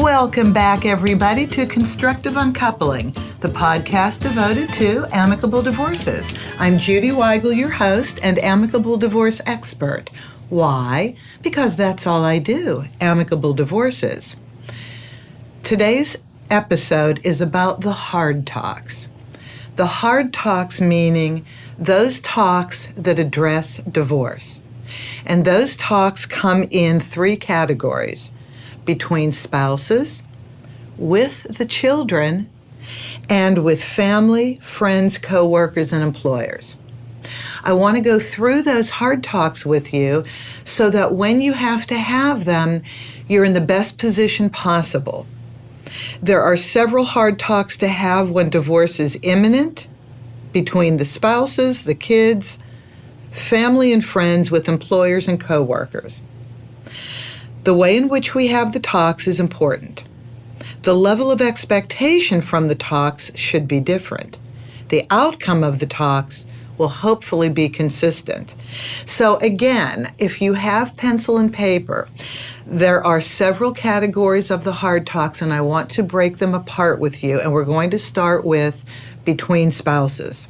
Welcome back, everybody, to Constructive Uncoupling, the podcast devoted to amicable divorces. I'm Judy Weigel, your host and amicable divorce expert. Why? Because that's all I do, amicable divorces. Today's episode is about the hard talks. The hard talks meaning those talks that address divorce. And those talks come in three categories: between spouses, with the children, and with family, friends, co-workers, and employers. I want to go through those hard talks with you so that when you have to have them, you're in the best position possible. There are several hard talks to have when divorce is imminent, between the spouses, the kids, family and friends, with employers and co-workers. The way in which we have the talks is important. The level of expectation from the talks should be different. The outcome of the talks will hopefully be consistent. So again, if you have pencil and paper, there are several categories of the hard talks, and I want to break them apart with you, and we're going to start with between spouses.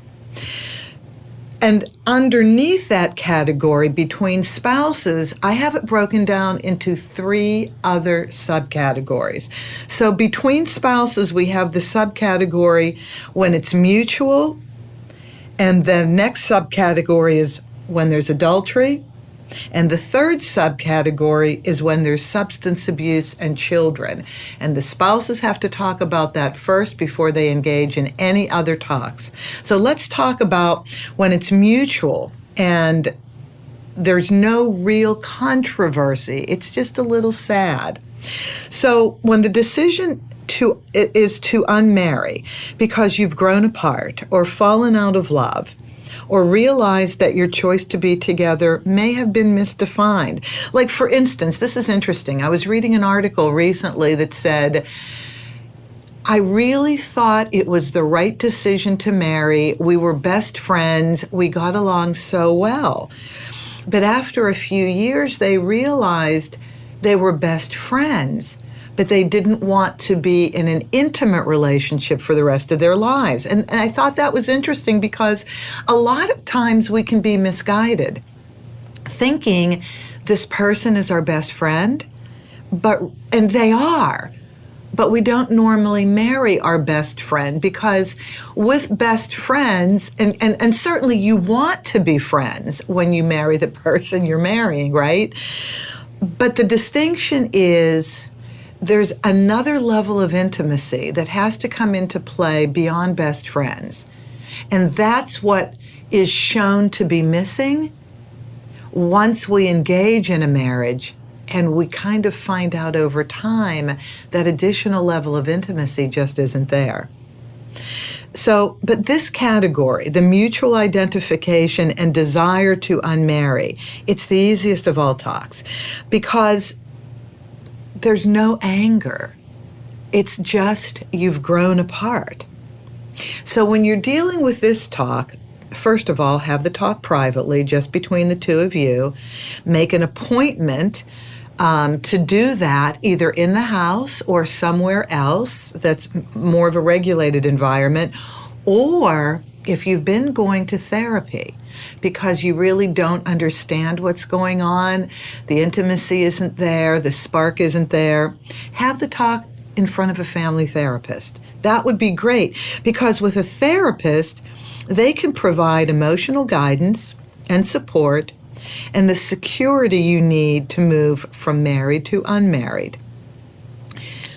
And underneath that category, between spouses, I have it broken down into three other subcategories. So between spouses, we have the subcategory when it's mutual, and the next subcategory is when there's adultery, and the third subcategory is when there's substance abuse and children. And the spouses have to talk about that first before they engage in any other talks. So let's talk about when it's mutual and there's no real controversy. It's just a little sad. So when the decision is to unmarry because you've grown apart or fallen out of love, or realize that your choice to be together may have been misdefined. Like, for instance, this is interesting. I was reading an article recently that said, I really thought it was the right decision to marry. We were best friends. We got along so well. But after a few years, they realized they were best friends, but they didn't want to be in an intimate relationship for the rest of their lives. And I thought that was interesting because a lot of times we can be misguided, thinking this person is our best friend, and they are, but we don't normally marry our best friend, because with best friends, and certainly you want to be friends when you marry the person you're marrying, right? But the distinction is, there's another level of intimacy that has to come into play beyond best friends. And that's what is shown to be missing once we engage in a marriage, and we kind of find out over time that additional level of intimacy just isn't there. So, but this category, the mutual identification and desire to unmarry, it's the easiest of all talks, because there's no anger. It's just you've grown apart. So when you're dealing with this talk, first of all, have the talk privately, just between the two of you. Make an appointment to do that either in the house or somewhere else that's more of a regulated environment, or if you've been going to therapy because you really don't understand what's going on, the intimacy isn't there, the spark isn't there, have the talk in front of a family therapist. That would be great, because with a therapist, they can provide emotional guidance and support and the security you need to move from married to unmarried.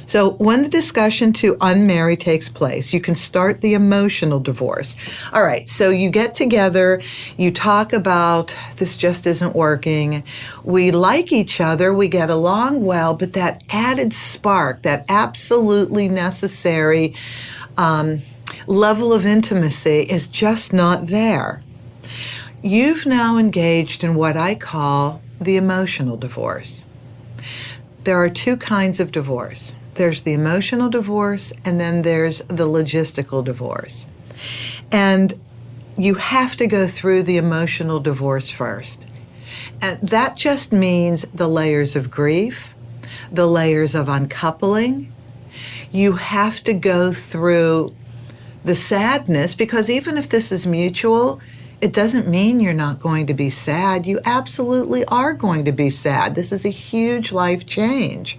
So when the discussion to unmarry takes place, you can start the emotional divorce. All right, so you get together, you talk about this just isn't working. We like each other, we get along well, but that added spark, that absolutely necessary level of intimacy is just not there. You've now engaged in what I call the emotional divorce. There are two kinds of divorce. There's the emotional divorce, and then there's the logistical divorce. And you have to go through the emotional divorce first. And that just means the layers of grief, the layers of uncoupling. You have to go through the sadness, because even if this is mutual, it doesn't mean you're not going to be sad. You absolutely are going to be sad. This is a huge life change.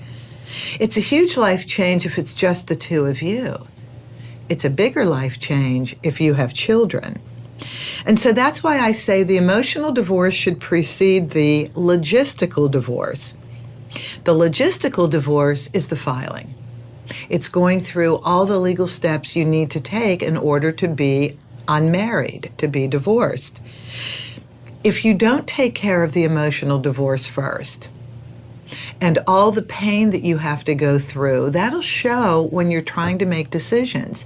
It's a huge life change if it's just the two of you. It's a bigger life change if you have children. And so that's why I say the emotional divorce should precede the logistical divorce. The logistical divorce is the filing. It's going through all the legal steps you need to take in order to be unmarried, to be divorced. If you don't take care of the emotional divorce first, and all the pain that you have to go through, that'll show when you're trying to make decisions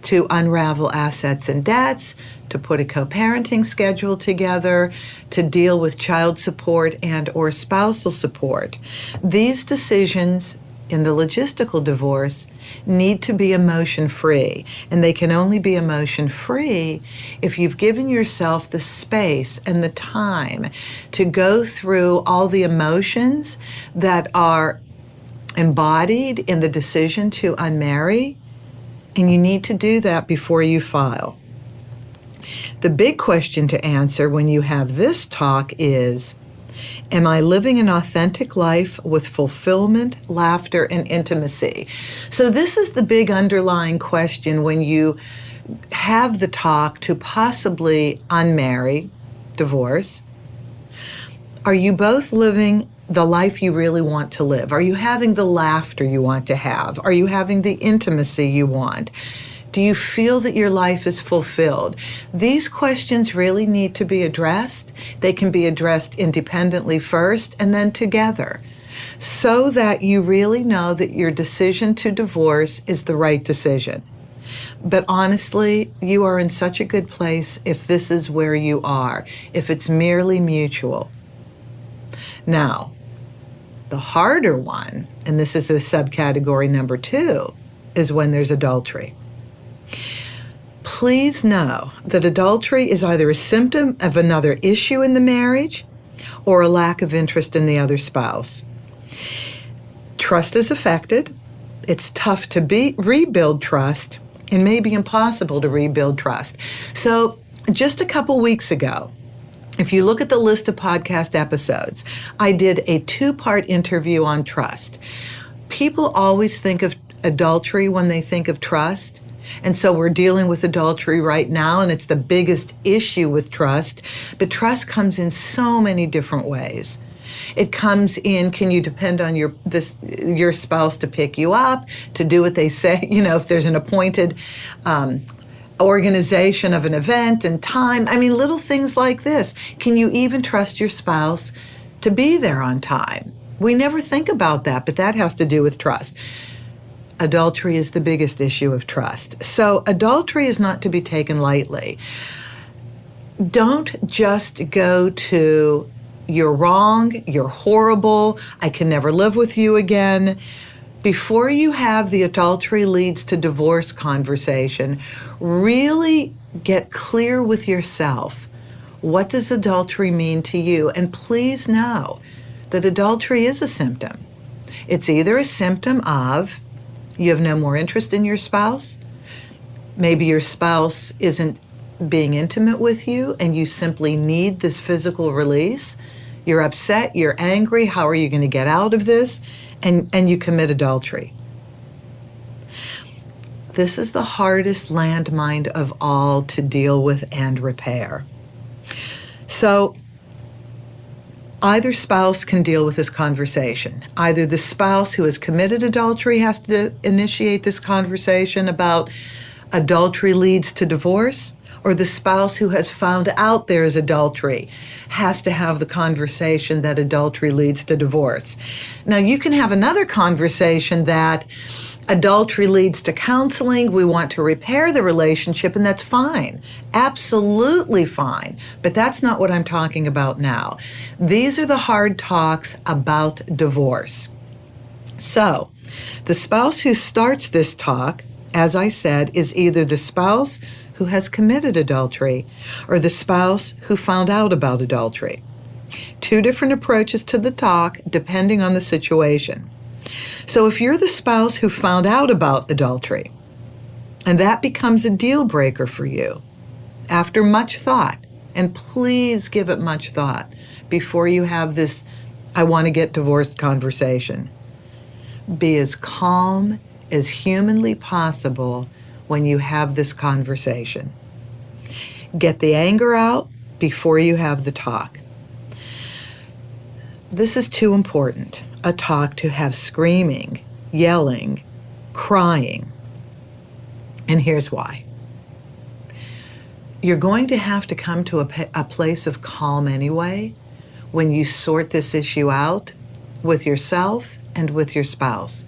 to unravel assets and debts, to put a co-parenting schedule together, to deal with child support and or spousal support. These decisions in the logistical divorce need to be emotion-free, and they can only be emotion-free if you've given yourself the space and the time to go through all the emotions that are embodied in the decision to unmarry, and you need to do that before you file. The big question to answer when you have this talk is, am I living an authentic life with fulfillment, laughter, and intimacy? So this is the big underlying question when you have the talk to possibly unmarry, divorce. Are you both living the life you really want to live? Are you having the laughter you want to have? Are you having the intimacy you want? Do you feel that your life is fulfilled? These questions really need to be addressed. They can be addressed independently first and then together, so that you really know that your decision to divorce is the right decision. But honestly, you are in such a good place if this is where you are, if it's merely mutual. Now, the harder one, and this is the subcategory number 2, is when there's adultery. Please know that adultery is either a symptom of another issue in the marriage or a lack of interest in the other spouse. Trust is affected. It's tough to rebuild trust, and may be impossible to rebuild trust. So just a couple weeks ago, if you look at the list of podcast episodes, I did a 2-part interview on trust. People always think of adultery when they think of trust. And so we're dealing with adultery right now, and it's the biggest issue with trust. But trust comes in so many different ways. It comes in, can you depend on your spouse to pick you up, to do what they say? You know, if there's an appointed organization of an event and time. I mean, little things like this. Can you even trust your spouse to be there on time? We never think about that, but that has to do with trust. Adultery is the biggest issue of trust. So adultery is not to be taken lightly. Don't just go to, you're wrong, you're horrible, I can never live with you again. Before you have the adultery leads to divorce conversation, really get clear with yourself. What does adultery mean to you? And please know that adultery is a symptom. It's either a symptom of you have no more interest in your spouse. Maybe your spouse isn't being intimate with you and you simply need this physical release. You're upset, you're angry, how are you going to get out of this? And you commit adultery. This is the hardest landmine of all to deal with and repair. So either spouse can deal with this conversation. Either the spouse who has committed adultery has to initiate this conversation about adultery leads to divorce, or the spouse who has found out there is adultery has to have the conversation that adultery leads to divorce. Now, you can have another conversation that adultery leads to counseling, we want to repair the relationship, and that's fine. Absolutely fine. But that's not what I'm talking about now. These are the hard talks about divorce. So, the spouse who starts this talk, as I said, is either the spouse who has committed adultery or the spouse who found out about adultery. Two different approaches to the talk depending on the situation. So if you're the spouse who found out about adultery, and that becomes a deal breaker for you after much thought, and please give it much thought before you have this I want to get divorced conversation. Be as calm as humanly possible when you have this conversation. Get the anger out before you have the talk. This is too important, a talk to have screaming, yelling, crying. And here's why. You're going to have to come to a place of calm anyway when you sort this issue out with yourself and with your spouse.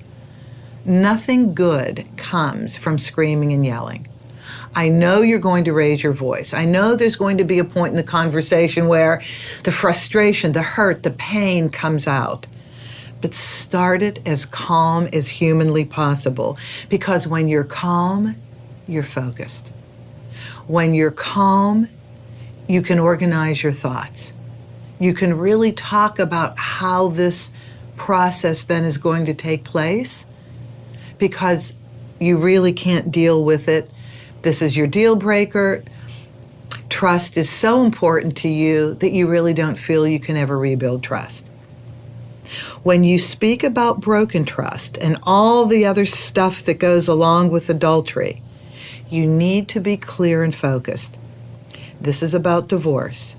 Nothing good comes from screaming and yelling. I know you're going to raise your voice. I know there's going to be a point in the conversation where the frustration, the hurt, the pain comes out. But start it as calm as humanly possible, because when you're calm, you're focused. When you're calm, you can organize your thoughts. You can really talk about how this process then is going to take place, because you really can't deal with it. This is your deal breaker. Trust is so important to you that you really don't feel you can ever rebuild trust. When you speak about broken trust and all the other stuff that goes along with adultery, you need to be clear and focused. This is about divorce,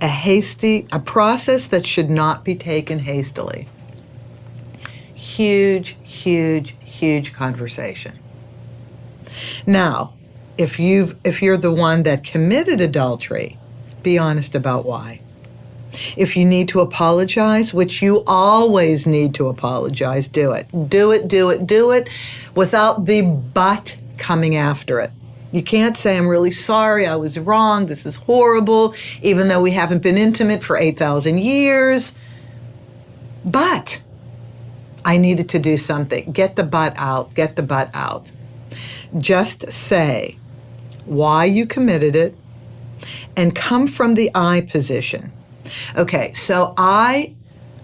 a process that should not be taken hastily. Huge, huge, huge conversation. Now, if you're the one that committed adultery, be honest about why. If you need to apologize, which you always need to apologize, do it. Do it, do it, do it without the but coming after it. You can't say, I'm really sorry, I was wrong, this is horrible, even though we haven't been intimate for 8,000 years. But I needed to do something. Get the but out, get the but out. Just say why you committed it and come from the I position. Okay, so I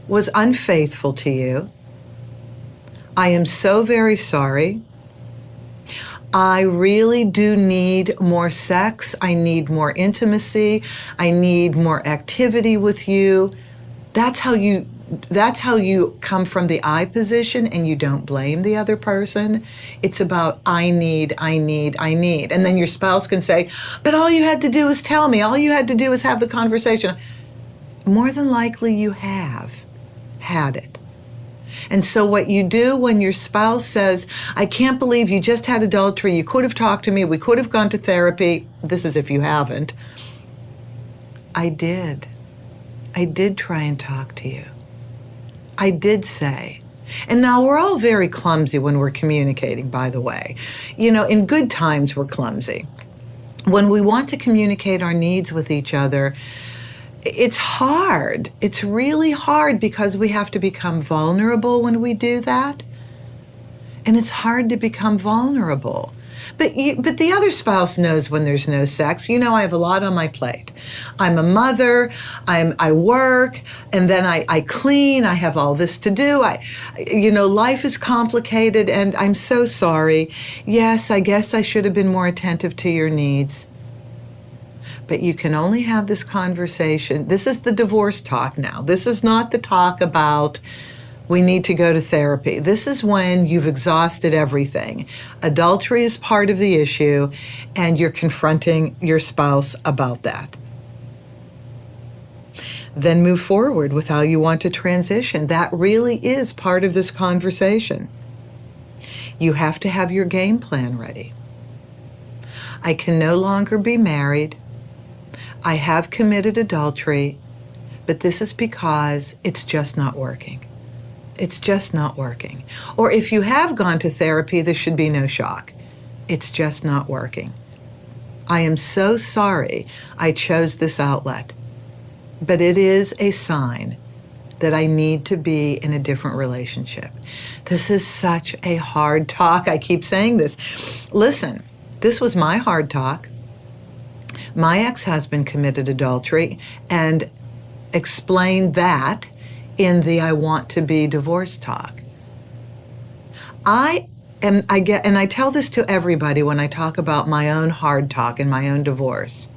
was unfaithful to you. I am so very sorry. I really do need more sex. I need more intimacy. I need more activity with you. That's how you come from the I position, and you don't blame the other person. It's about I need. And then your spouse can say, but all you had to do is tell me. All you had to do is have the conversation. More than likely you have had it. And so what you do when your spouse says, I can't believe you just had adultery, you could have talked to me, we could have gone to therapy, this is if you haven't. I did try and talk to you. I did say. And now we're all very clumsy when we're communicating, by the way. You know, in good times we're clumsy. When we want to communicate our needs with each other, it's hard. It's really hard because we have to become vulnerable when we do that. And it's hard to become vulnerable. But the other spouse knows when there's no sex. You know, I have a lot on my plate. I'm a mother, I work, and then I clean, I have all this to do. Life is complicated, and I'm so sorry. Yes, I guess I should have been more attentive to your needs. But you can only have this conversation. This is the divorce talk now. This is not the talk about we need to go to therapy. This is when you've exhausted everything. Adultery is part of the issue, and you're confronting your spouse about that. Then move forward with how you want to transition. That really is part of this conversation. You have to have your game plan ready. I can no longer be married. I have committed adultery, but this is because it's just not working. It's just not working. Or if you have gone to therapy, there should be no shock. It's just not working. I am so sorry I chose this outlet, but it is a sign that I need to be in a different relationship. This is such a hard talk. I keep saying this. Listen, this was my hard talk. My ex-husband committed adultery and explained that in the I want to be divorced talk. I tell this to everybody when I talk about my own hard talk and my own divorce.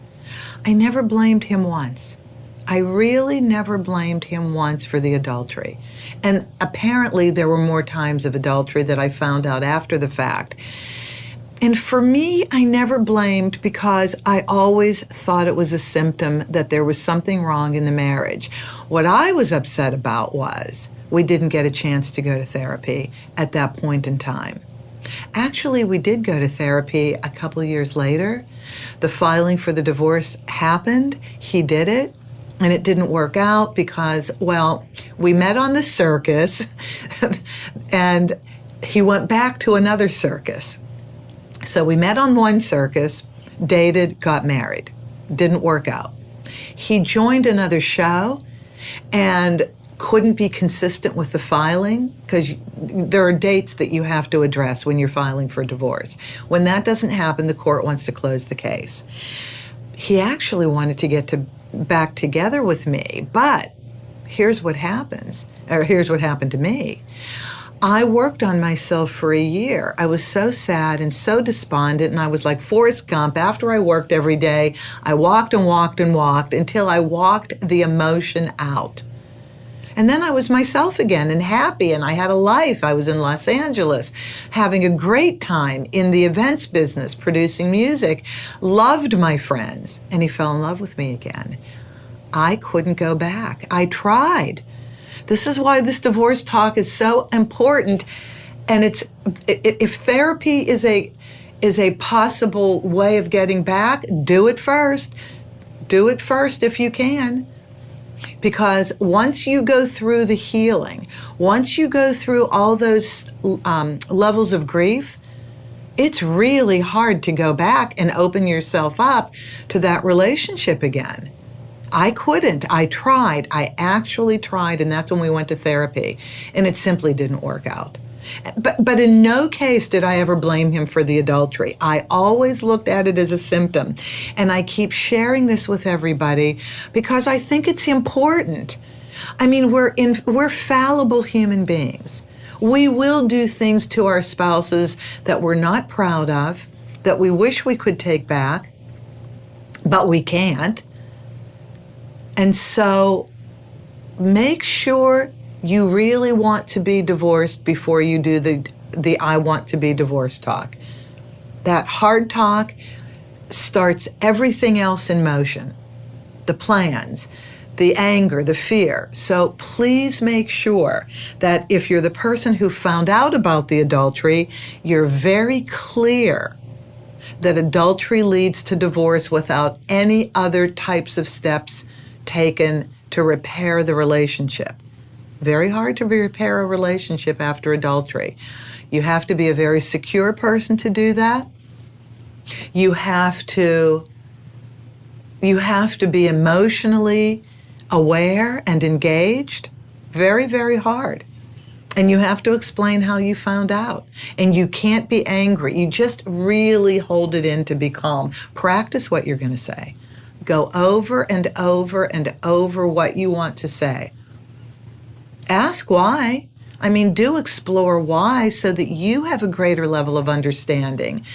I never blamed him once. I really never blamed him once for the adultery. And apparently there were more times of adultery that I found out after the fact. And for me, I never blamed because I always thought it was a symptom that there was something wrong in the marriage. What I was upset about was we didn't get a chance to go to therapy at that point in time. Actually, we did go to therapy a couple years later. The filing for the divorce happened. He did it. And it didn't work out because, well, we met on the circus and he went back to another circus. So we met on one circus, dated, got married. Didn't work out. He joined another show and couldn't be consistent with the filing because there are dates that you have to address when you're filing for divorce. When that doesn't happen, the court wants to close the case. He actually wanted to get back together with me, but here's what happened to me. I worked on myself for a year. I was so sad and so despondent, and I was like Forrest Gump. After I worked every day, I walked and walked and walked until I walked the emotion out. And then I was myself again and happy, and I had a life. I was in Los Angeles having a great time in the events business, producing music, loved my friends, and he fell in love with me again. I couldn't go back. I tried. This is why this divorce talk is so important, and if therapy is a possible way of getting back, do it first. Do it first if you can. Because once you go through the healing, once you go through all those levels of grief, it's really hard to go back and open yourself up to that relationship again. I couldn't. I tried. I actually tried, and that's when we went to therapy, and it simply didn't work out. But in no case did I ever blame him for the adultery. I always looked at it as a symptom. And I keep sharing this with everybody because I think it's important. I mean, we're fallible human beings. We will do things to our spouses that we're not proud of, that we wish we could take back, but we can't. And so make sure you really want to be divorced before you do the I want to be divorced talk. That hard talk starts everything else in motion. The plans, the anger, the fear. So please make sure that if you're the person who found out about the adultery, you're very clear that adultery leads to divorce without any other types of steps taken to repair the relationship. Very hard to repair a relationship after adultery. You have to be a very secure person to do that. You have to be emotionally aware and engaged. Very, very hard. And you have to explain how you found out. And you can't be angry. You just really hold it in to be calm. Practice what you're going to say. Go over and over and over what you want to say. Ask why. I mean, do explore why so that you have a greater level of understanding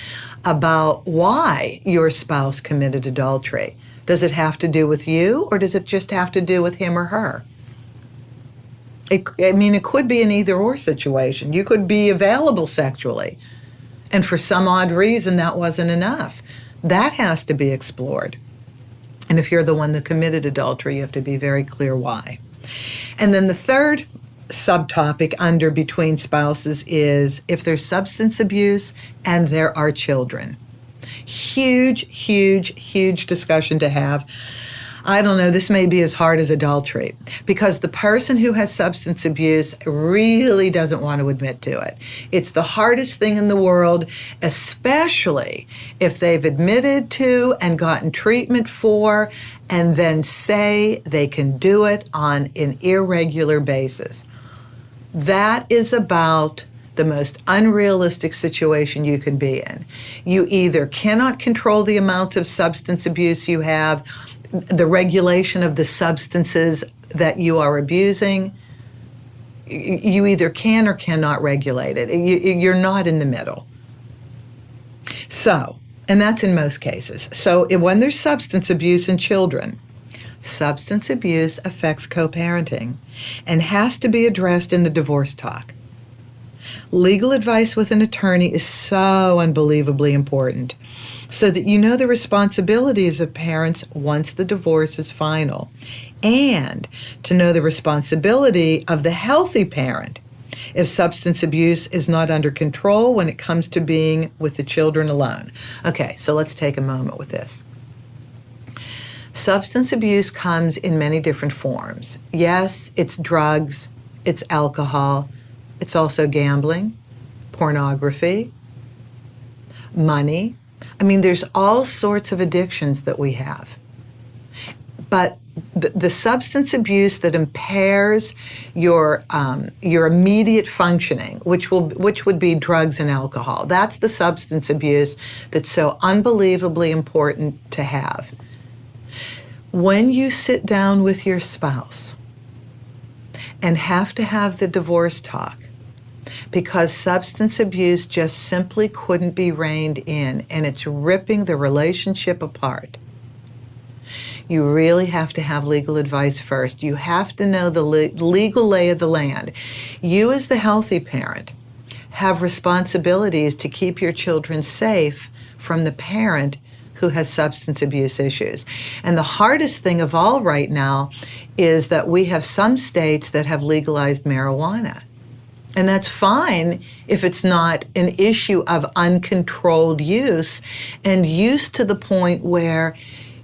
about why your spouse committed adultery. Does it have to do with you, or does it just have to do with him or her? It could be an either-or situation. You could be available sexually, and for some odd reason that wasn't enough. That has to be explored. And if you're the one that committed adultery, you have to be very clear why. And then the third subtopic under between spouses is if there's substance abuse and there are children. Huge, huge, huge discussion to have. I don't know, this may be as hard as adultery because the person who has substance abuse really doesn't want to admit to it. It's the hardest thing in the world, especially if they've admitted to and gotten treatment for and then say they can do it on an irregular basis. That is about the most unrealistic situation you can be in. You either cannot control the amount of substance abuse you have, the regulation of the substances that you are abusing. You either can or cannot regulate it. You're not in the middle. So, and that's in most cases. So when there's substance abuse in children, substance abuse affects co-parenting and has to be addressed in the divorce talk. Legal advice with an attorney is so unbelievably important so that you know the responsibilities of parents once the divorce is final, and to know the responsibility of the healthy parent if substance abuse is not under control when it comes to being with the children alone. Okay, so let's take a moment with this. Substance abuse comes in many different forms. Yes, it's drugs, it's alcohol, it's also gambling, pornography, money. I mean, there's all sorts of addictions that we have. But the substance abuse that impairs your immediate functioning, which would be drugs and alcohol, that's the substance abuse that's so unbelievably important to have. When you sit down with your spouse and have to have the divorce talk because substance abuse just simply couldn't be reined in and it's ripping the relationship apart, you really have to have legal advice first. You have to know the legal lay of the land. You as the healthy parent have responsibilities to keep your children safe from the parent who has substance abuse issues. And the hardest thing of all right now is that we have some states that have legalized marijuana. And that's fine if it's not an issue of uncontrolled use and use to the point where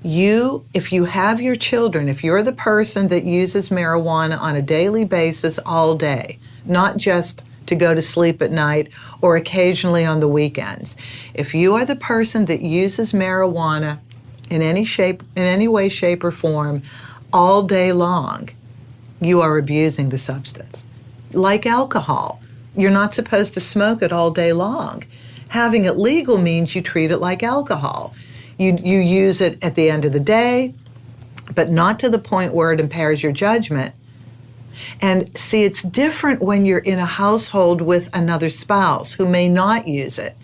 if you have your children, if you're the person that uses marijuana on a daily basis all day, not just to go to sleep at night or occasionally on the weekends, if you are the person that uses marijuana in any way, shape, or form all day long, you are abusing the substance. Like alcohol, you're not supposed to smoke it all day long. Having it legal means you treat it like alcohol. You use it at the end of the day, but not to the point where it impairs your judgment. And see, it's different when you're in a household with another spouse who may not use it.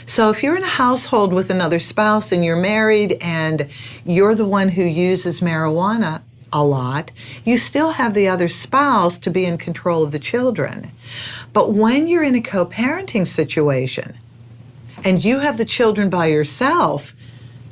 So if you're in a household with another spouse and you're married and you're the one who uses marijuana a lot, you still have the other spouse to be in control of the children. But when you're in a co-parenting situation and you have the children by yourself,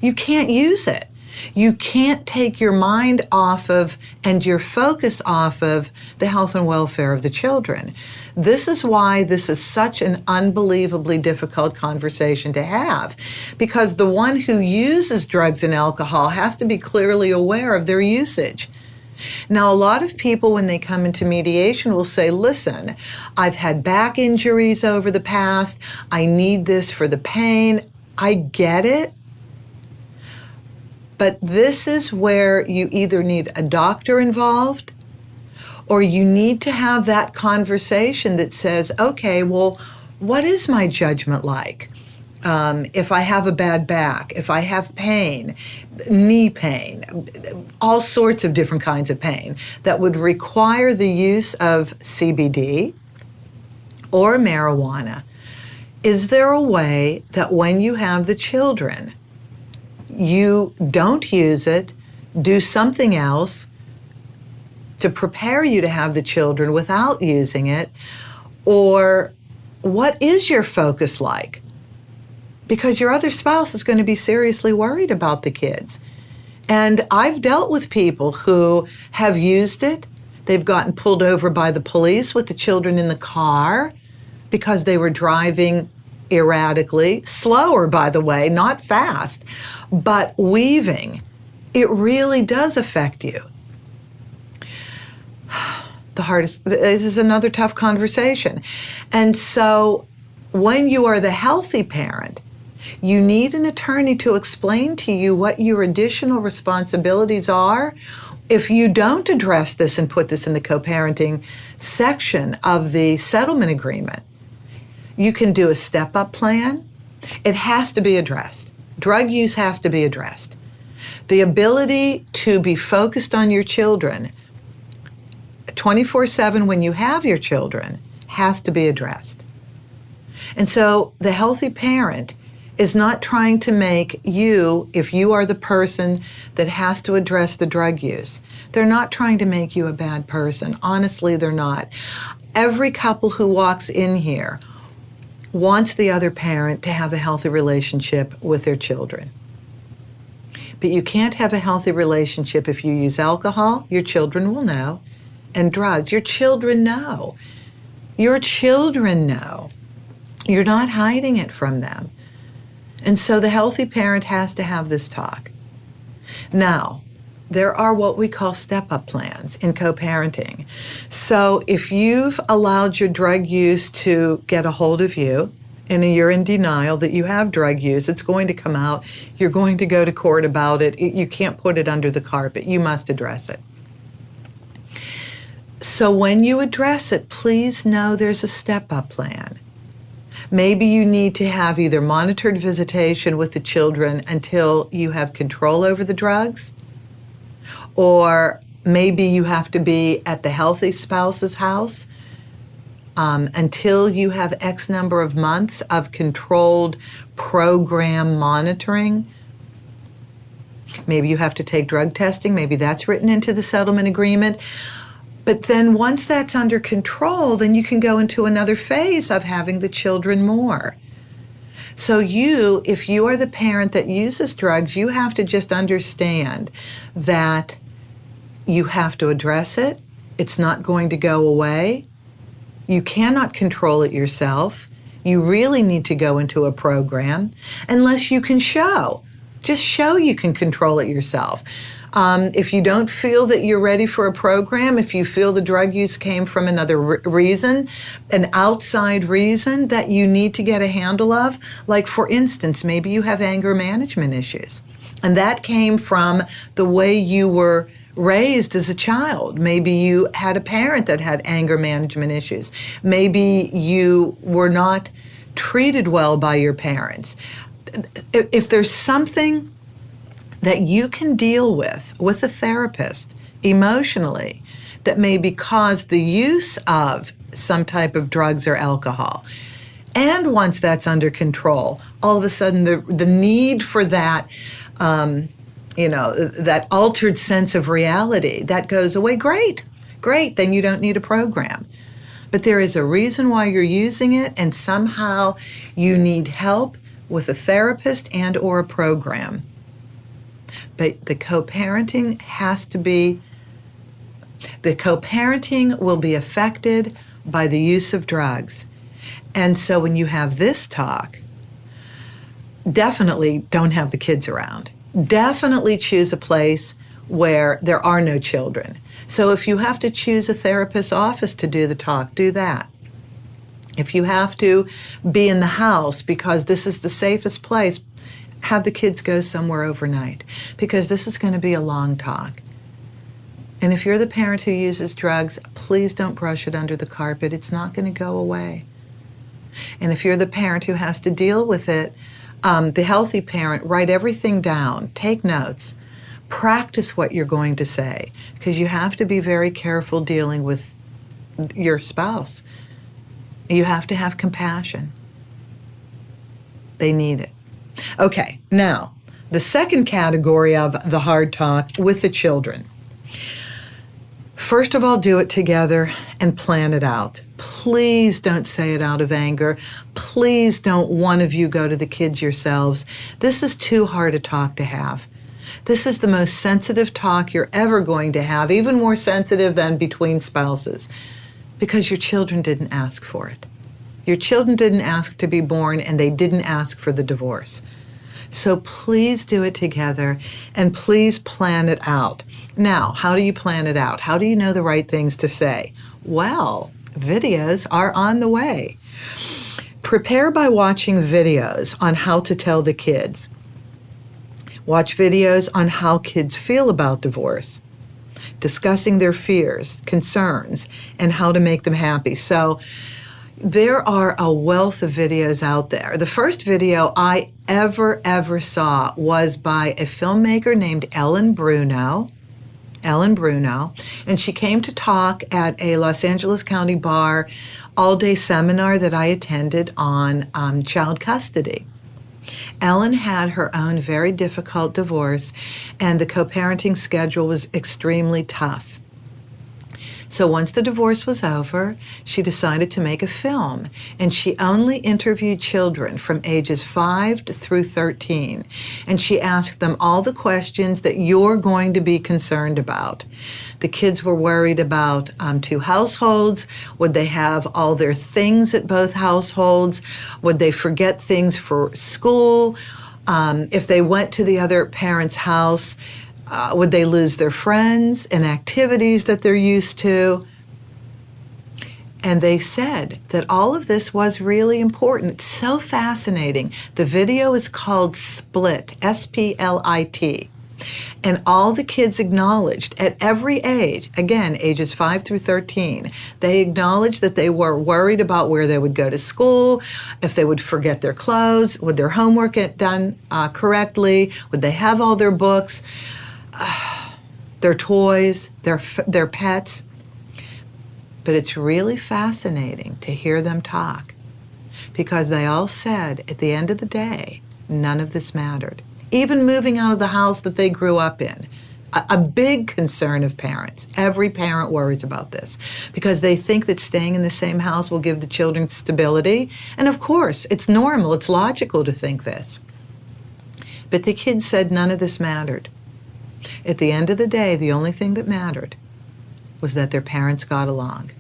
you can't use it. You can't take your mind off of and your focus off of the health and welfare of the children. This is why this is such an unbelievably difficult conversation to have, because the one who uses drugs and alcohol has to be clearly aware of their usage. Now, a lot of people, when they come into mediation, will say, listen, I've had back injuries over the past. I need this for the pain. I get it. But this is where you either need a doctor involved or you need to have that conversation that says, okay, well, what is my judgment like? If I have a bad back, if I have pain, knee pain, all sorts of different kinds of pain that would require the use of CBD or marijuana, is there a way that when you have the children, you don't use it, do something else to prepare you to have the children without using it? Or what is your focus like? Because your other spouse is going to be seriously worried about the kids. And I've dealt with people who have used it. They've gotten pulled over by the police with the children in the car because they were driving erratically, slower, by the way, not fast, but weaving. It really does affect you. This is another tough conversation. And so when you are the healthy parent, you need an attorney to explain to you what your additional responsibilities are. If you don't address this and put this in the co-parenting section of the settlement agreement, you can do a step-up plan. It has to be addressed. Drug use has to be addressed. The ability to be focused on your children 24/7 when you have your children has to be addressed. And so the healthy parent is not trying to make you, if you are the person that has to address the drug use, they're not trying to make you a bad person. Honestly, they're not. Every couple who walks in here wants the other parent to have a healthy relationship with their children. But you can't have a healthy relationship if you use alcohol. Your children will know. And drugs. Your children know. Your children know. You're not hiding it from them. And so the healthy parent has to have this talk. Now, there are what we call step-up plans in co-parenting. So if you've allowed your drug use to get a hold of you, and you're in denial that you have drug use, it's going to come out, you're going to go to court about it, you can't put it under the carpet, you must address it. So when you address it, please know there's a step-up plan. Maybe you need to have either monitored visitation with the children until you have control over the drugs, or maybe you have to be at the healthy spouse's house until you have X number of months of controlled program monitoring. Maybe you have to take drug testing. Maybe that's written into the settlement agreement. But then once that's under control, then you can go into another phase of having the children more. So you, if you are the parent that uses drugs, you have to just understand that you have to address it. It's not going to go away. You cannot control it yourself. You really need to go into a program unless you can show. Just show you can control it yourself. If you don't feel that you're ready for a program, if you feel the drug use came from another reason, an outside reason that you need to get a handle of, like for instance, maybe you have anger management issues, and that came from the way you were raised as a child. Maybe you had a parent that had anger management issues. Maybe you were not treated well by your parents. If there's something that you can deal with a therapist emotionally that maybe caused the use of some type of drugs or alcohol, and once that's under control, all of a sudden the need for that that altered sense of reality, that goes away. Great, then you don't need a program. But there is a reason why you're using it, and somehow you need help with a therapist and or a program. But the co-parenting will be affected by the use of drugs. And so when you have this talk, definitely don't have the kids around. Definitely choose a place where there are no children. So if you have to choose a therapist's office to do the talk, do that. If you have to be in the house because this is the safest place, have the kids go somewhere overnight, because this is going to be a long talk. And if you're the parent who uses drugs, please don't brush it under the carpet. It's not going to go away. And if you're the parent who has to deal with it, the healthy parent, write everything down, take notes, practice what you're going to say, because you have to be very careful dealing with your spouse. You have to have compassion. They need it. Okay, now, the second category of the hard talk with the children. First of all, do it together and plan it out. Please don't say it out of anger. Please don't one of you go to the kids yourselves. This is too hard a talk to have. This is the most sensitive talk you're ever going to have, even more sensitive than between spouses, because your children didn't ask for it. Your children didn't ask to be born, and they didn't ask for the divorce. So please do it together, and please plan it out. Now, how do you plan it out? How do you know the right things to say? Well, videos are on the way. Prepare by watching videos on how to tell the kids. Watch videos on how kids feel about divorce, discussing their fears, concerns, and how to make them happy. So there are a wealth of videos out there. The first video I ever saw was by a filmmaker named Ellen Bruno. Ellen Bruno, and she came to talk at a Los Angeles County Bar all-day seminar that I attended on child custody. Ellen had her own very difficult divorce, and the co-parenting schedule was extremely tough. So once the divorce was over, she decided to make a film, and she only interviewed children from ages 5 through 13, and she asked them all the questions that you're going to be concerned about. The kids were worried about 2 households. Would they have all their things at both households? Would they forget things for school? If they went to the other parent's house, would they lose their friends and activities that they're used to? And they said that all of this was really important. It's so fascinating. The video is called Split, S-P-L-I-T. And all the kids acknowledged at every age, again, ages 5 through 13, they acknowledged that they were worried about where they would go to school, if they would forget their clothes, would their homework get done correctly, would they have all their books, their toys, their pets. But it's really fascinating to hear them talk, because they all said at the end of the day, none of this mattered. Even moving out of the house that they grew up in, a big concern of parents. Every parent worries about this because they think that staying in the same house will give the children stability. And of course, it's normal, it's logical to think this. But the kids said none of this mattered. At the end of the day, the only thing that mattered was that their parents got along.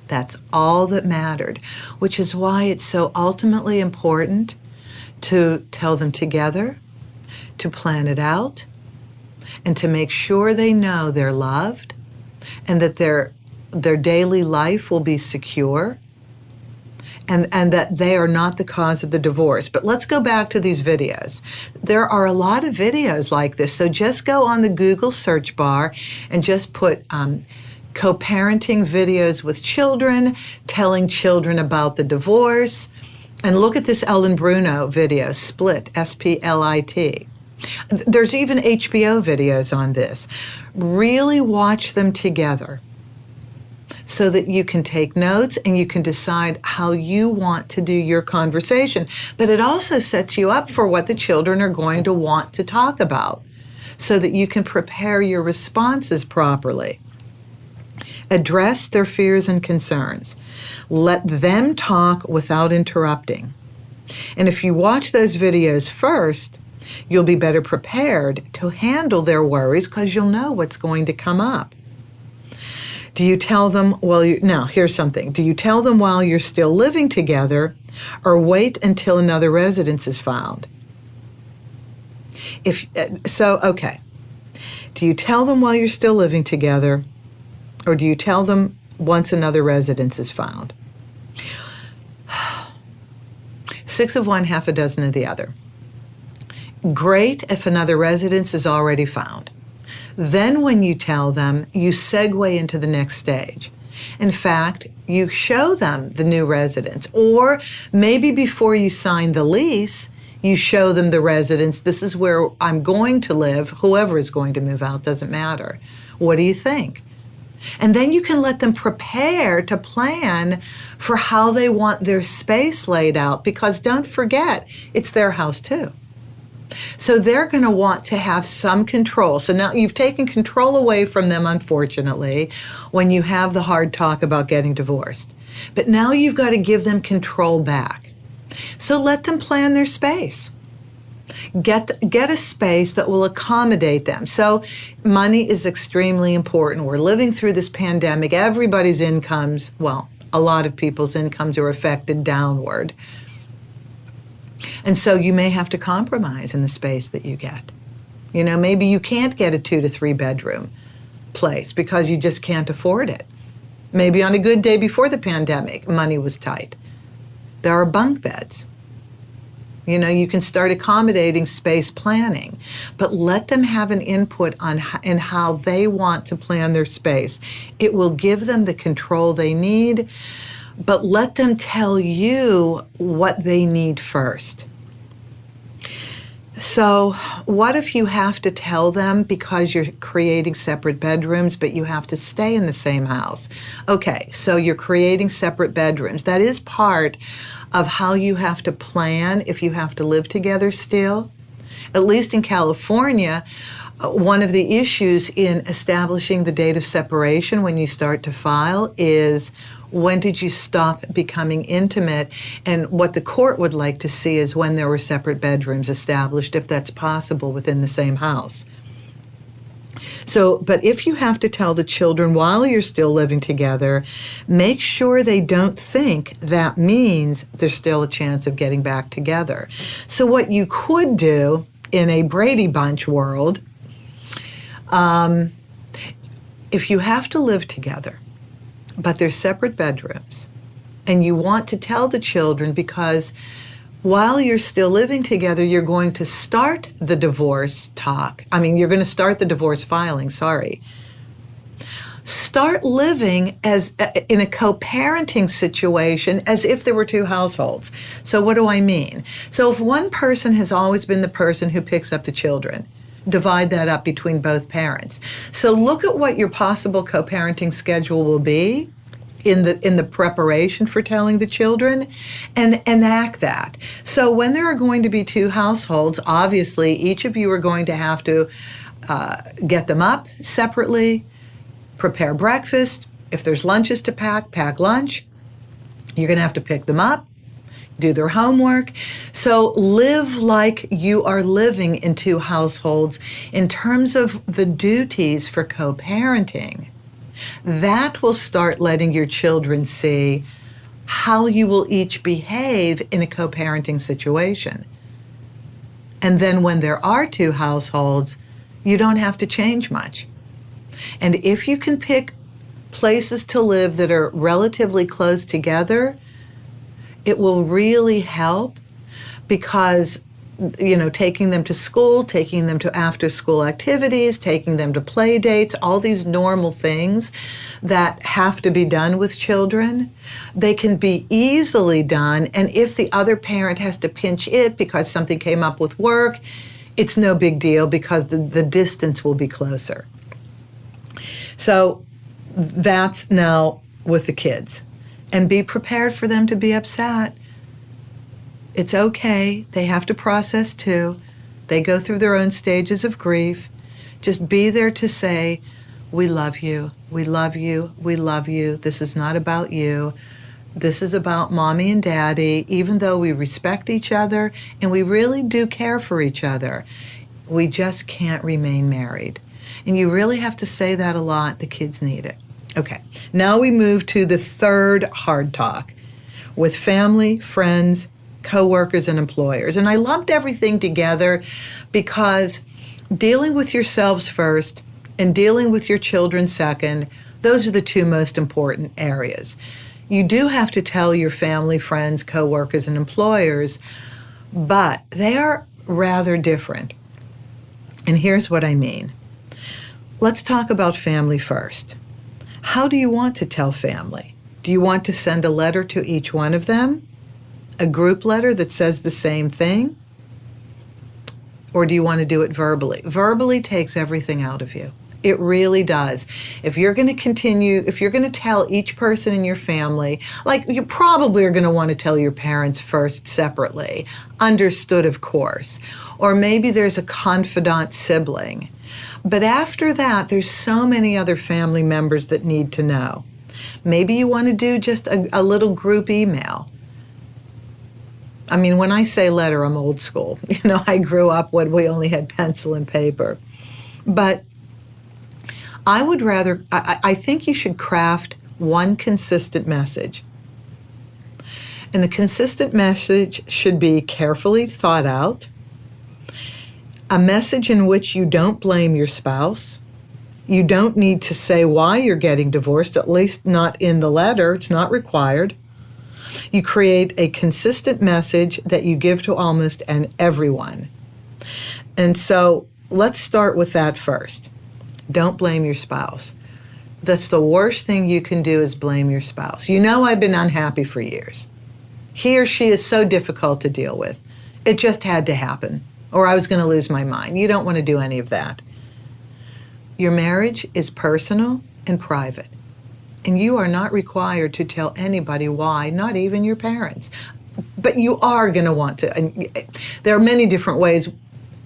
That's all that mattered, which is why it's so ultimately important to tell them together, to plan it out, and to make sure they know they're loved and that their daily life will be secure, and that they are not the cause of the divorce. But let's go back to these videos. There are a lot of videos like this, so just go on the Google search bar and just put co-parenting videos with children, telling children about the divorce, and look at this Ellen Bruno video, Split, S-P-L-I-T. There's even HBO videos on this. Really watch them together so that you can take notes and you can decide how you want to do your conversation. But it also sets you up for what the children are going to want to talk about so that you can prepare your responses properly. Address their fears and concerns. Let them talk without interrupting. And if you watch those videos first, you'll be better prepared to handle their worries because you'll know what's going to come up. Do you tell them now here's something. Do you tell them while you're still living together or wait until another residence is found? Okay. Do you tell them while you're still living together or do you tell them once another residence is found? 6 of one, half a dozen of the other. Great if another residence is already found. Then when you tell them, you segue into the next stage. In fact, you show them the new residence, or maybe before you sign the lease, you show them the residence. This is where I'm going to live. Whoever is going to move out doesn't matter. What do you think? And then you can let them prepare to plan for how they want their space laid out, because don't forget, it's their house too. So they're going to want to have some control. So now you've taken control away from them, unfortunately, when you have the hard talk about getting divorced. But now you've got to give them control back. So let them plan their space. Get a space that will accommodate them. So money is extremely important. We're living through this pandemic. Everybody's incomes, a lot of people's incomes are affected downward. And so you may have to compromise in the space that you get. You know, maybe you can't get a 2 to 3 bedroom place because you just can't afford it. Maybe on a good day before the pandemic, money was tight. There are bunk beds. You know, you can start accommodating space planning, but let them have an input in how they want to plan their space. It will give them the control they need, but let them tell you what they need first. So what if you have to tell them because you're creating separate bedrooms, but you have to stay in the same house? Okay, so you're creating separate bedrooms. That is part of how you have to plan if you have to live together still. At least in California, one of the issues in establishing the date of separation when you start to file is, when did you stop becoming intimate? And what the court would like to see is when there were separate bedrooms established, if that's possible within the same house. So, but if you have to tell the children while you're still living together, make sure they don't think that means there's still a chance of getting back together. So what you could do in a Brady Bunch world, if you have to live together, but they're separate bedrooms, and you want to tell the children because while you're still living together, you're going to start the divorce talk. You're going to start the divorce filing, sorry. Start living as in a co-parenting situation as if there were two households. So what do I mean? So if one person has always been the person who picks up the children, divide that up between both parents. So look at what your possible co-parenting schedule will be in the preparation for telling the children, and enact that. So when there are going to be two households, obviously each of you are going to have to get them up separately, prepare breakfast. If there's lunches to pack lunch. You're going to have to pick them up, do their homework. So live like you are living in two households in terms of the duties for co-parenting. That will start letting your children see how you will each behave in a co-parenting situation. And then when there are two households, you don't have to change much. And if you can pick places to live that are relatively close together, it will really help because, taking them to school, taking them to after-school activities, taking them to play dates, all these normal things that have to be done with children, they can be easily done. And if the other parent has to pinch it because something came up with work, it's no big deal because the distance will be closer. So that's now with the kids. And be prepared for them to be upset. It's okay. They have to process too. They go through their own stages of grief. Just be there to say, we love you, we love you, we love you. This is not about you. This is about mommy and daddy. Even though we respect each other and we really do care for each other, we just can't remain married. And you really have to say that a lot. The kids need it. Okay, now we move to the third hard talk with family, friends, co-workers, and employers. And I lumped everything together because dealing with yourselves first and dealing with your children second, those are the two most important areas. You do have to tell your family, friends, co-workers, and employers, but they are rather different. And here's what I mean. Let's talk about family first. How do you want to tell family? Do you want to send a letter to each one of them? A group letter that says the same thing? Or do you want to do it verbally? Verbally takes everything out of you. It really does. If you're going to tell each person in your family, like you probably are going to want to tell your parents first separately, understood of course, or maybe there's a confidant sibling. But after that, there's so many other family members that need to know. Maybe you want to do just a little group email. When I say letter, I'm old school. I grew up when we only had pencil and paper. But I think you should craft one consistent message. And the consistent message should be carefully thought out, a message in which you don't blame your spouse. You don't need to say why you're getting divorced, at least not in the letter. It's not required. You create a consistent message that you give to almost everyone. And so let's start with that first. Don't blame your spouse. That's the worst thing you can do is blame your spouse. I've been unhappy for years. He or she is so difficult to deal with. It just had to happen. or I was going to lose my mind. You don't want to do any of that. Your marriage is personal and private, and you are not required to tell anybody why, not even your parents. But you are going to want to. And there are many different ways,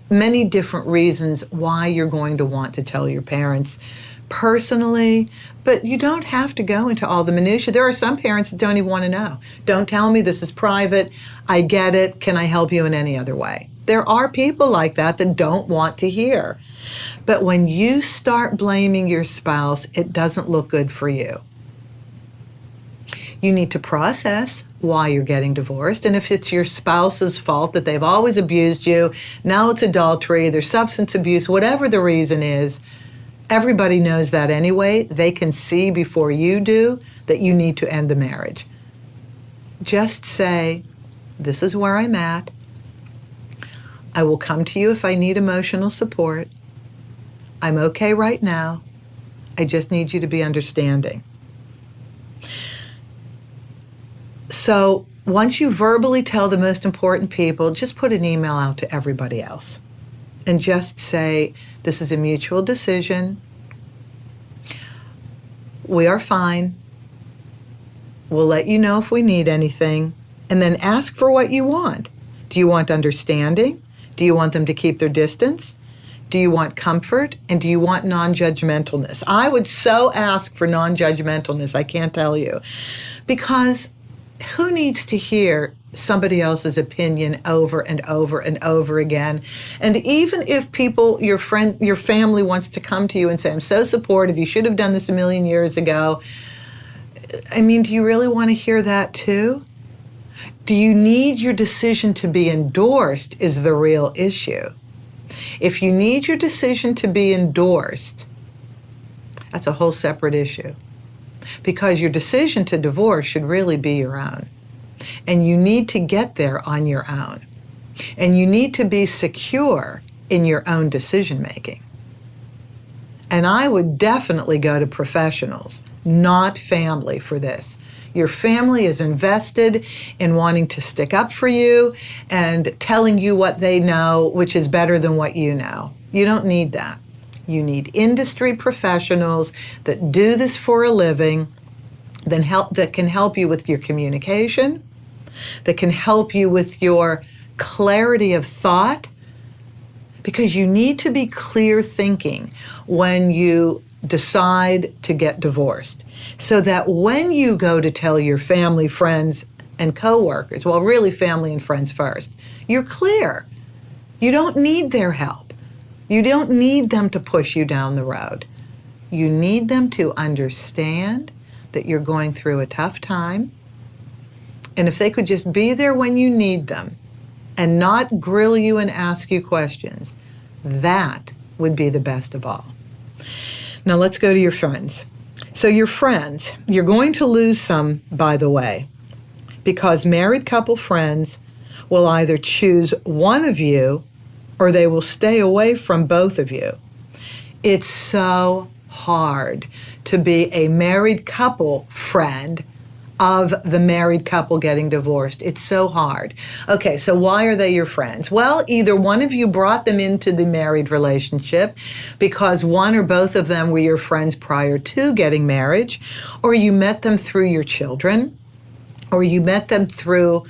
many different reasons why you're going to want to tell your parents personally, but you don't have to go into all the minutiae. There are some parents that don't even want to know. Don't tell me, this is private. I get it. Can I help you in any other way? There are people like that that don't want to hear. But when you start blaming your spouse, it doesn't look good for you. You need to process why you're getting divorced. And if it's your spouse's fault that they've always abused you, now it's adultery, there's substance abuse, whatever the reason is, everybody knows that anyway. They can see before you do that you need to end the marriage. Just say, this is where I'm at. I will come to you if I need emotional support. I'm okay right now. I just need you to be understanding. So once you verbally tell the most important people, just put an email out to everybody else and just say, this is a mutual decision. We are fine. We'll let you know if we need anything. And then ask for what you want. Do you want understanding? Do you want them to keep their distance? Do you want comfort? And do you want non-judgmentalness? I would so ask for non-judgmentalness, I can't tell you. Because who needs to hear somebody else's opinion over and over and over again? And even if people, your friend, your family wants to come to you and say, I'm so supportive, you should have done this a million years ago. I mean, do you really want to hear that too? Do you need your decision to be endorsed is the real issue. If you need your decision to be endorsed, that's a whole separate issue. Because your decision to divorce should really be your own. And you need to get there on your own. And you need to be secure in your own decision making. And I would definitely go to professionals, not family, for this. Your family is invested in wanting to stick up for you and telling you what they know, which is better than what you know. You don't need that. You need industry professionals that do this for a living, that can help you with your communication, that can help you with your clarity of thought, because you need to be clear thinking when you decide to get divorced, so that when you go to tell your family, friends, and coworkers, well, really family and friends first, you're clear. You don't need their help. You don't need them to push you down the road. You need them to understand that you're going through a tough time. And if they could just be there when you need them and not grill you and ask you questions, that would be the best of all. Now let's go to your friends. So your friends, you're going to lose some, by the way, because married couple friends will either choose one of you or they will stay away from both of you. It's so hard to be a married couple friend of the married couple getting divorced. It's so hard. Okay, so why are they your friends? Well, either one of you brought them into the married relationship because one or both of them were your friends prior to getting married, or you met them through your children, or you met them through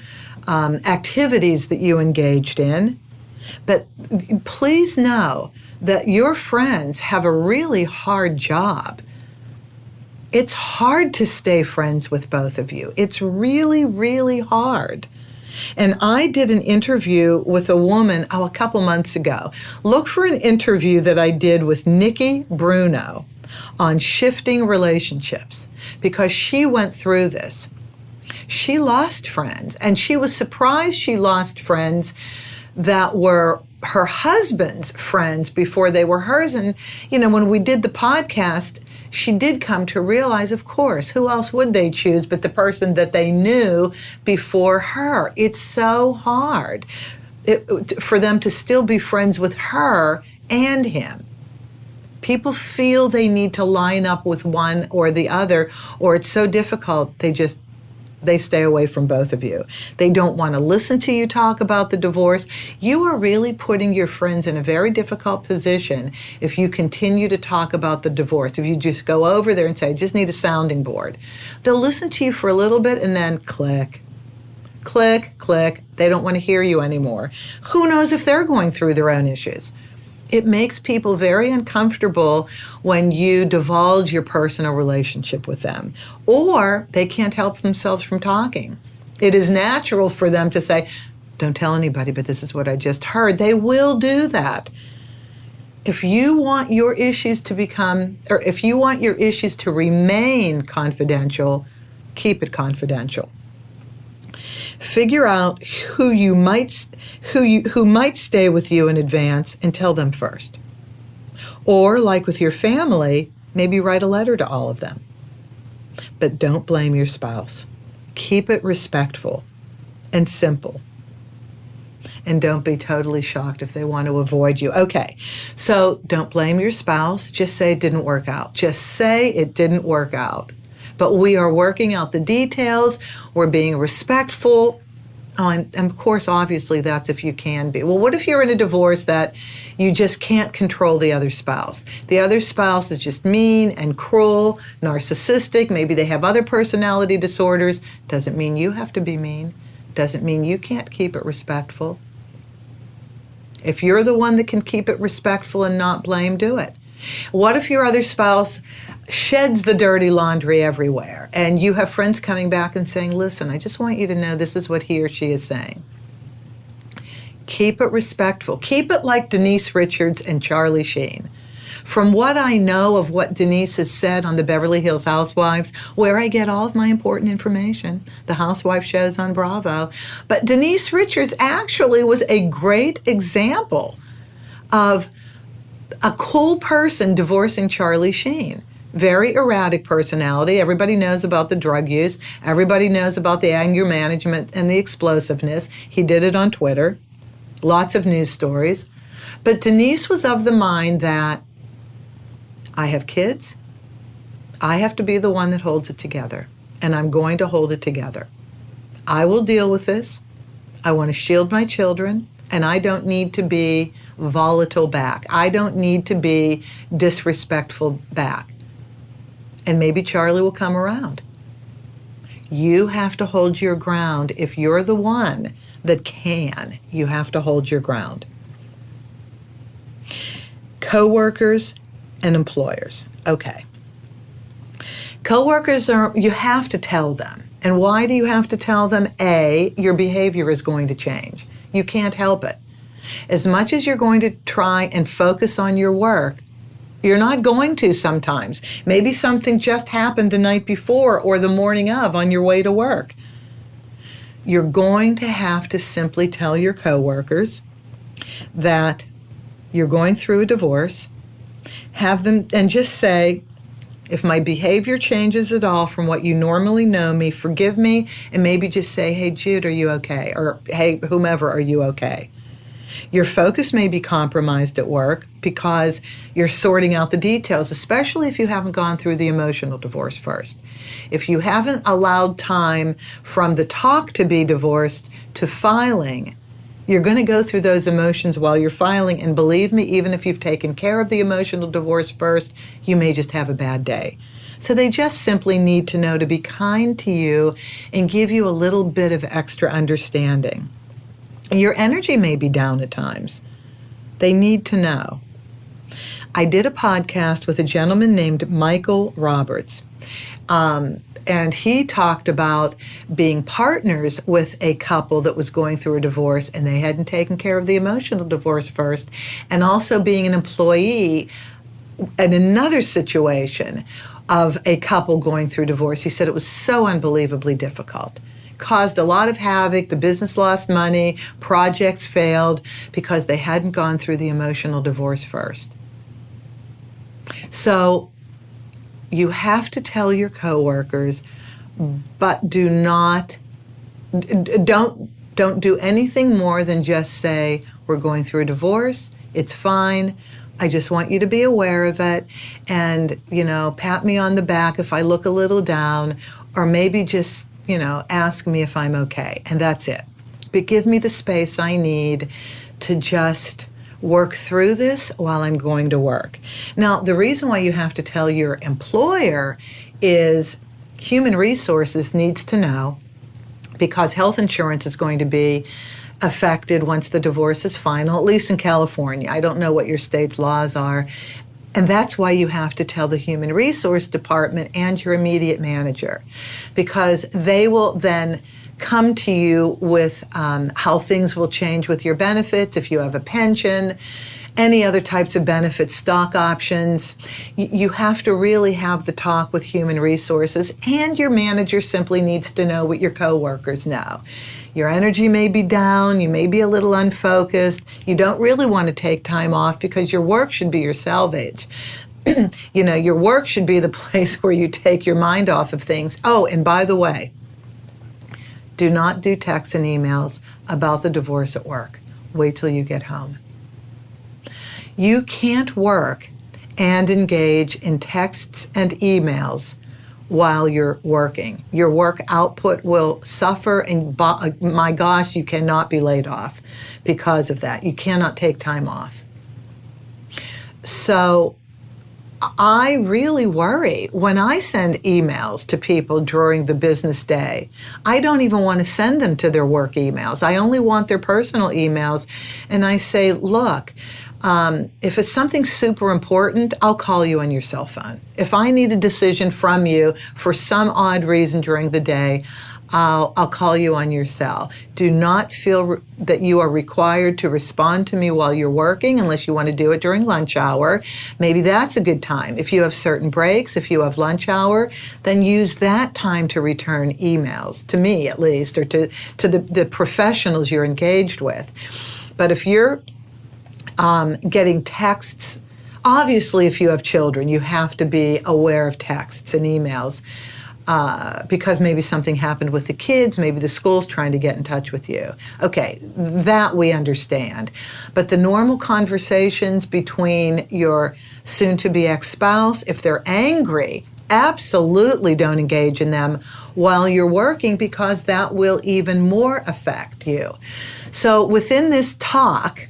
activities that you engaged in. But please know that your friends have a really hard job. It's hard to stay friends with both of you. It's really, really hard. And I did an interview with a woman, a couple months ago. Look for an interview that I did with Nikki Bruno on shifting relationships, because she went through this. She lost friends, and she was surprised she lost friends that were her husband's friends before they were hers. And, you know, when we did the podcast, she did come to realize, of course, who else would they choose but the person that they knew before her? It's so hard for them to still be friends with her and him. People feel they need to line up with one or the other, or it's so difficult, They stay away from both of you. They don't want to listen to you talk about the divorce. You are really putting your friends in a very difficult position if you continue to talk about the divorce. If you just go over there and say, I just need a sounding board. They'll listen to you for a little bit and then click, click, click. They don't want to hear you anymore. Who knows if they're going through their own issues? It makes people very uncomfortable when you divulge your personal relationship with them, or they can't help themselves from talking. It is natural for them to say, don't tell anybody, but this is what I just heard. They will do that. If you want your issues to if you want your issues to remain confidential, keep it confidential. Figure out who might stay with you in advance and tell them first. Or, like with your family, maybe write a letter to all of them. But don't blame your spouse. Keep it respectful and simple. And don't be totally shocked if they want to avoid you. Okay, so don't blame your spouse. Just say it didn't work out. Just say it didn't work out. But we are working out the details. We're being respectful. Oh, and of course, obviously, that's if you can be. Well, what if you're in a divorce that you just can't control the other spouse? The other spouse is just mean and cruel, narcissistic. Maybe they have other personality disorders. Doesn't mean you have to be mean. Doesn't mean you can't keep it respectful. If you're the one that can keep it respectful and not blame, do it. What if your other spouse sheds the dirty laundry everywhere and you have friends coming back and saying, listen, I just want you to know this is what he or she is saying. Keep it respectful. Keep it like Denise Richards and Charlie Sheen. From what I know of what Denise has said on the Beverly Hills Housewives, where I get all of my important information, the housewife shows on Bravo, but Denise Richards actually was a great example of a cool person divorcing Charlie Sheen. Very erratic personality. Everybody knows about the drug use. Everybody knows about the anger management and the explosiveness. He did it on Twitter. Lots of news stories. But Denise was of the mind that I have kids. I have to be the one that holds it together. And I'm going to hold it together. I will deal with this. I want to shield my children. And I don't need to be volatile back. I don't need to be disrespectful back. And maybe Charlie will come around. You have to hold your ground. If you're the one that can, you have to hold your ground. Coworkers and employers. Okay. Coworkers you have to tell them. And why do you have to tell them? A, your behavior is going to change. You can't help it. As much as you're going to try and focus on your work, you're not going to sometimes. Maybe something just happened the night before or the morning of on your way to work. You're going to have to simply tell your coworkers that you're going through a divorce, have them, and just say, if my behavior changes at all from what you normally know me, forgive me, and maybe just say, hey, Jude, are you okay? Or, hey, whomever, are you okay? Your focus may be compromised at work because you're sorting out the details, especially if you haven't gone through the emotional divorce first. If you haven't allowed time from the talk to be divorced to filing, you're going to go through those emotions while you're filing, and believe me, even if you've taken care of the emotional divorce first, you may just have a bad day. So they just simply need to know to be kind to you and give you a little bit of extra understanding. Your energy may be down at times. They need to know. I did a podcast with a gentleman named Michael Roberts. And he talked about being partners with a couple that was going through a divorce and they hadn't taken care of the emotional divorce first, and also being an employee in another situation of a couple going through divorce. He said it was so unbelievably difficult. Caused a lot of havoc. The business lost money. Projects failed because they hadn't gone through the emotional divorce first. So you have to tell your coworkers, but don't do anything more than just say, we're going through a divorce. It's fine. I just want you to be aware of it, and pat me on the back if I look a little down, or maybe just ask me if I'm okay, and that's it. But give me the space I need to just work through this while I'm going to work. Now, the reason why you have to tell your employer is human resources needs to know, because health insurance is going to be affected once the divorce is final, at least in California. I don't know what your state's laws are. And that's why you have to tell the human resource department and your immediate manager, because they will then come to you with how things will change with your benefits, if you have a pension, any other types of benefits, stock options. You have to really have the talk with human resources, and your manager simply needs to know what your coworkers know. Your energy may be down, you may be a little unfocused, you don't really want to take time off because your work should be your salvage. Your work should be the place where you take your mind off of things. Oh, and by the way, do not do texts and emails about the divorce at work. Wait till you get home. You can't work and engage in texts and emails while you're working. Your work output will suffer, and my gosh, you cannot be laid off because of that. You cannot take time off. So I really worry when I send emails to people during the business day. I don't even want to send them to their work emails. I only want their personal emails. And I say, look, if it's something super important, I'll call you on your cell phone. If I need a decision from you for some odd reason during the day, I'll call you on your cell. Do not feel that you are required to respond to me while you're working unless you want to do it during lunch hour. Maybe that's a good time. If you have certain breaks, if you have lunch hour, then use that time to return emails, to me at least, or to the professionals you're engaged with. But if you're getting texts, obviously if you have children, you have to be aware of texts and emails. Because maybe something happened with the kids, maybe the school's trying to get in touch with you. Okay, that we understand. But the normal conversations between your soon-to-be ex-spouse, if they're angry, absolutely don't engage in them while you're working, because that will even more affect you. So within this talk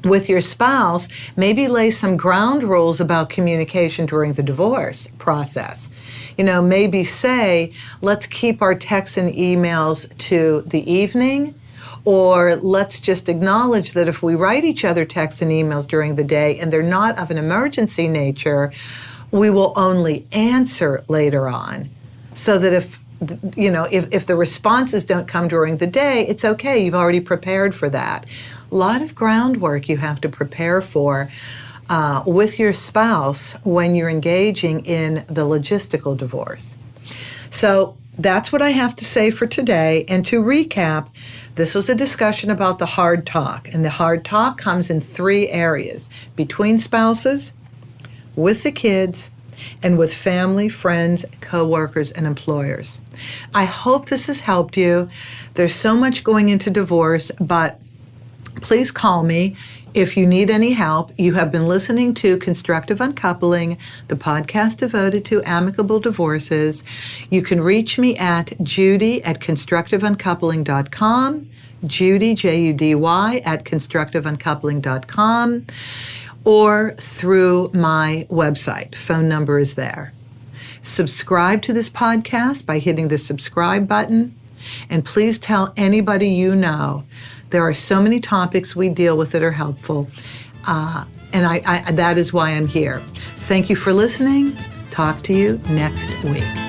with your spouse, maybe lay some ground rules about communication during the divorce process. Maybe say, let's keep our texts and emails to the evening, or let's just acknowledge that if we write each other texts and emails during the day and they're not of an emergency nature, we will only answer later on. So that if the responses don't come during the day, it's okay, you've already prepared for that. A lot of groundwork you have to prepare for with your spouse when you're engaging in the logistical divorce. So that's what I have to say for today. And to recap, this was a discussion about the hard talk. And the hard talk comes in 3 areas: between spouses, with the kids, and with family, friends, coworkers, and employers. I hope this has helped you. There's so much going into divorce, but please call me if you need any help. You have been listening to Constructive Uncoupling, the podcast devoted to amicable divorces. You can reach me at Judy@constructiveuncoupling.com, Judy, Judy, @constructiveuncoupling.com, or through my website. Phone number is there. Subscribe to this podcast by hitting the subscribe button, and please tell anybody you know. There are so many topics we deal with that are helpful, and I that is why I'm here. Thank you for listening. Talk to you next week.